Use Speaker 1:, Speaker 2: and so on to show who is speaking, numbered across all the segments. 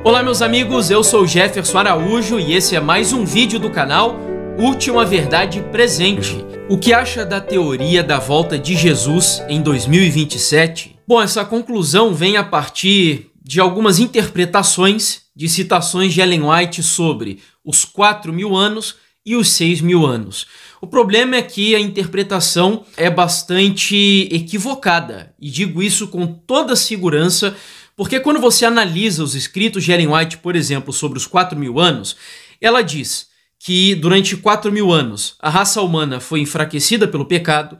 Speaker 1: Olá meus amigos, eu sou Jefferson Araújo e esse é mais um vídeo do canal Última Verdade Presente. O que acha da teoria da volta de Jesus em 2027? Bom, essa conclusão vem a partir de algumas interpretações de citações de Ellen White sobre os 4.000 anos e os 6.000 anos. O problema é que a interpretação é bastante equivocada, e digo isso com toda segurança, porque quando você analisa os escritos de Ellen White, por exemplo, sobre os 4.000 anos, ela diz que durante 4.000 anos a raça humana foi enfraquecida pelo pecado,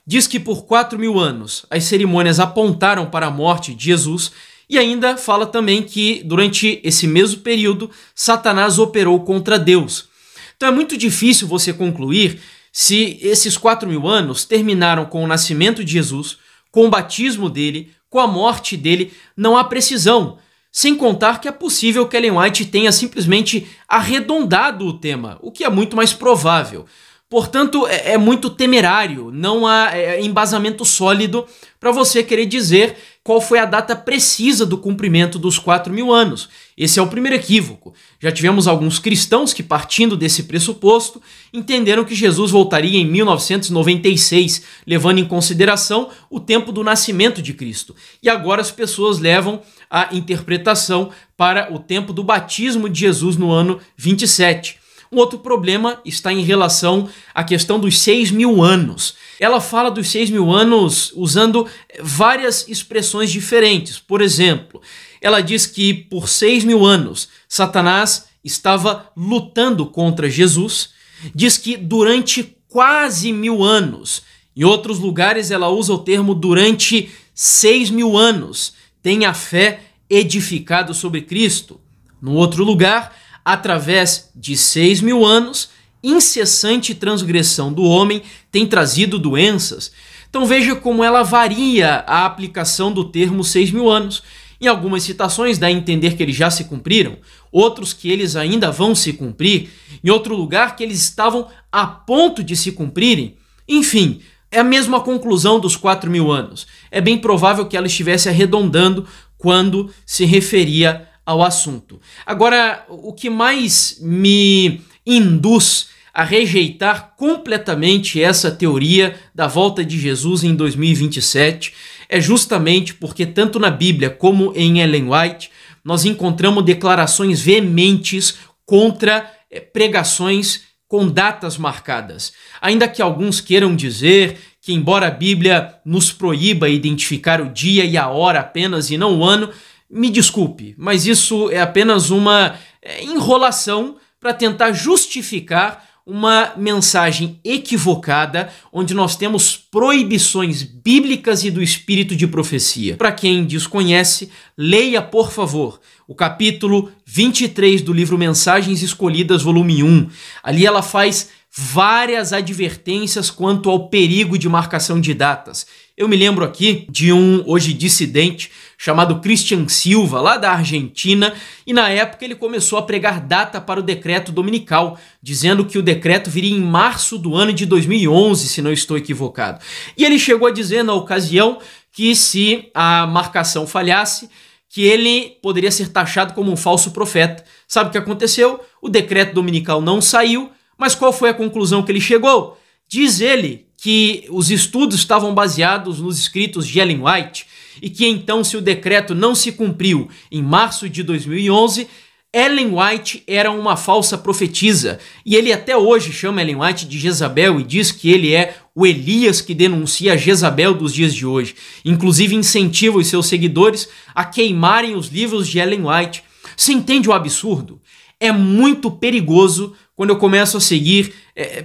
Speaker 1: diz que por 4.000 anos as cerimônias apontaram para a morte de Jesus, e ainda fala também que durante esse mesmo período Satanás operou contra Deus. Então é muito difícil você concluir se esses 4.000 anos terminaram com o nascimento de Jesus, com o batismo dele, com a morte dele. Não há precisão. Sem contar que é possível que Ellen White tenha simplesmente arredondado o tema, o que é muito mais provável. Portanto, é muito temerário, não há embasamento sólido para você querer dizer qual foi a data precisa do cumprimento dos 4.000 anos. Esse é o primeiro equívoco. Já tivemos alguns cristãos que, partindo desse pressuposto, entenderam que Jesus voltaria em 1996, levando em consideração o tempo do nascimento de Cristo. E agora as pessoas levam a interpretação para o tempo do batismo de Jesus no ano 27. Um outro problema está em relação à questão dos 6.000 anos. Ela fala dos 6.000 anos usando várias expressões diferentes. Por exemplo, ela diz que por 6.000 anos Satanás estava lutando contra Jesus. Diz que durante quase 1.000 anos. Em outros lugares ela usa o termo durante 6.000 anos. Tem a fé edificado sobre Cristo. No outro lugar, através de 6.000 anos, incessante transgressão do homem tem trazido doenças. Então veja como ela varia a aplicação do termo 6.000 anos. Em algumas citações dá a entender que eles já se cumpriram, outros que eles ainda vão se cumprir, em outro lugar que eles estavam a ponto de se cumprirem. Enfim, é a mesma conclusão dos 4.000 anos. É bem provável que ela estivesse arredondando quando se referia ao assunto. Agora, o que mais me induz a rejeitar completamente essa teoria da volta de Jesus em 2027 é justamente porque tanto na Bíblia como em Ellen White nós encontramos declarações veementes contra pregações com datas marcadas. Ainda que alguns queiram dizer que, embora a Bíblia nos proíba identificar o dia e a hora apenas e não o ano, me desculpe, mas isso é apenas uma enrolação para tentar justificar uma mensagem equivocada, onde nós temos proibições bíblicas e do espírito de profecia. Para quem desconhece, leia, por favor, o capítulo 23 do livro Mensagens Escolhidas, volume 1. Ali ela faz várias advertências quanto ao perigo de marcação de datas. Eu me lembro aqui de um hoje dissidente chamado Christian Silva, lá da Argentina, e na época ele começou a pregar data para o decreto dominical, dizendo que o decreto viria em março do ano de 2011, se não estou equivocado. E ele chegou a dizer na ocasião que se a marcação falhasse, que ele poderia ser taxado como um falso profeta. Sabe o que aconteceu? O decreto dominical não saiu, mas qual foi a conclusão que ele chegou? Diz ele que os estudos estavam baseados nos escritos de Ellen White e que então, se o decreto não se cumpriu em março de 2011, Ellen White era uma falsa profetisa. E ele até hoje chama Ellen White de Jezabel e diz que ele é o Elias que denuncia a Jezabel dos dias de hoje. Inclusive incentiva os seus seguidores a queimarem os livros de Ellen White. Você entende o absurdo? É muito perigoso quando eu começo a seguir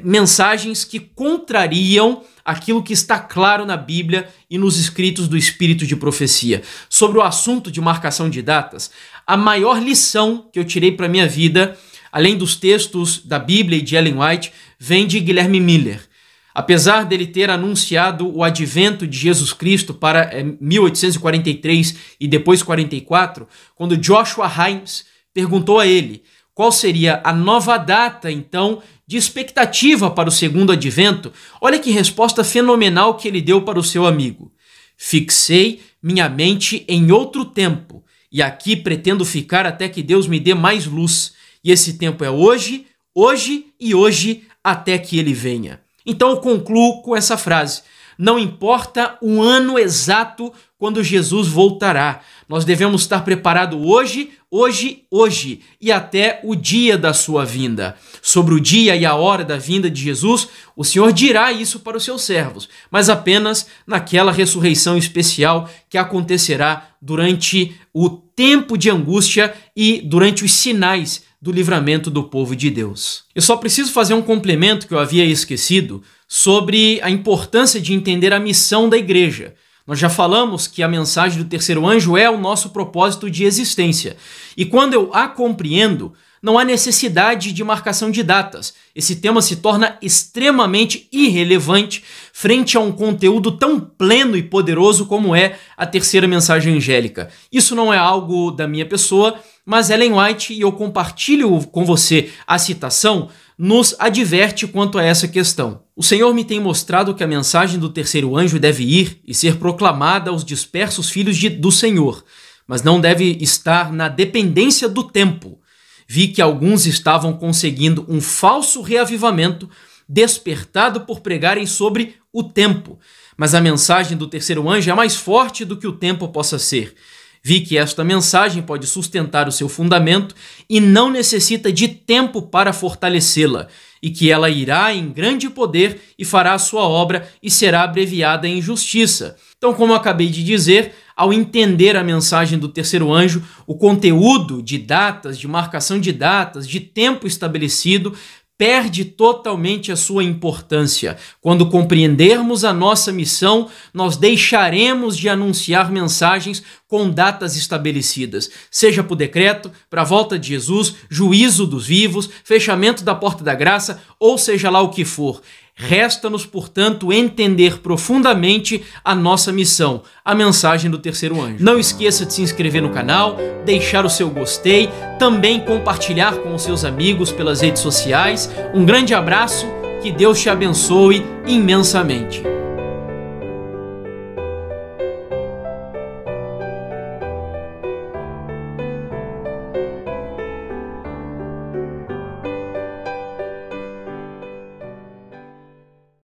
Speaker 1: mensagens que contrariam aquilo que está claro na Bíblia e nos escritos do Espírito de Profecia. Sobre o assunto de marcação de datas, a maior lição que eu tirei para a minha vida, além dos textos da Bíblia e de Ellen White, vem de Guilherme Miller. Apesar dele ter anunciado o advento de Jesus Cristo para 1843 e depois 44, quando Joshua Himes perguntou a ele qual seria a nova data, então, de expectativa para o segundo advento, olha que resposta fenomenal que ele deu para o seu amigo. Fixei minha mente em outro tempo e aqui pretendo ficar até que Deus me dê mais luz. E esse tempo é hoje, hoje e hoje, até que ele venha. Então eu concluo com essa frase: não importa o ano exato quando Jesus voltará, nós devemos estar preparados hoje, hoje, hoje e até o dia da sua vinda. Sobre o dia e a hora da vinda de Jesus, o Senhor dirá isso para os seus servos, mas apenas naquela ressurreição especial que acontecerá durante o tempo de angústia e durante os sinais do livramento do povo de Deus. Eu só preciso fazer um complemento que eu havia esquecido sobre a importância de entender a missão da igreja. Nós já falamos que a mensagem do terceiro anjo é o nosso propósito de existência. E quando eu a compreendo, não há necessidade de marcação de datas. Esse tema se torna extremamente irrelevante frente a um conteúdo tão pleno e poderoso como é a terceira mensagem angélica. Isso não é algo da minha pessoa, mas Ellen White, e eu compartilho com você a citação, nos adverte quanto a essa questão. O Senhor me tem mostrado que a mensagem do terceiro anjo deve ir e ser proclamada aos dispersos filhos do Senhor, mas não deve estar na dependência do tempo. Vi que alguns estavam conseguindo um falso reavivamento despertado por pregarem sobre o tempo, mas a mensagem do terceiro anjo é mais forte do que o tempo possa ser. Vi que esta mensagem pode sustentar o seu fundamento e não necessita de tempo para fortalecê-la, e que ela irá em grande poder e fará a sua obra e será abreviada em justiça. Então, como eu acabei de dizer, ao entender a mensagem do terceiro anjo, o conteúdo de datas, de marcação de datas, de tempo estabelecido, perde totalmente a sua importância. Quando compreendermos a nossa missão, nós deixaremos de anunciar mensagens com datas estabelecidas, seja por decreto, para a volta de Jesus, juízo dos vivos, fechamento da porta da graça, ou seja lá o que for. Resta-nos, portanto, entender profundamente a nossa missão, a mensagem do terceiro anjo. Não esqueça de se inscrever no canal, deixar o seu gostei, também compartilhar com os seus amigos pelas redes sociais. Um grande abraço, que Deus te abençoe imensamente.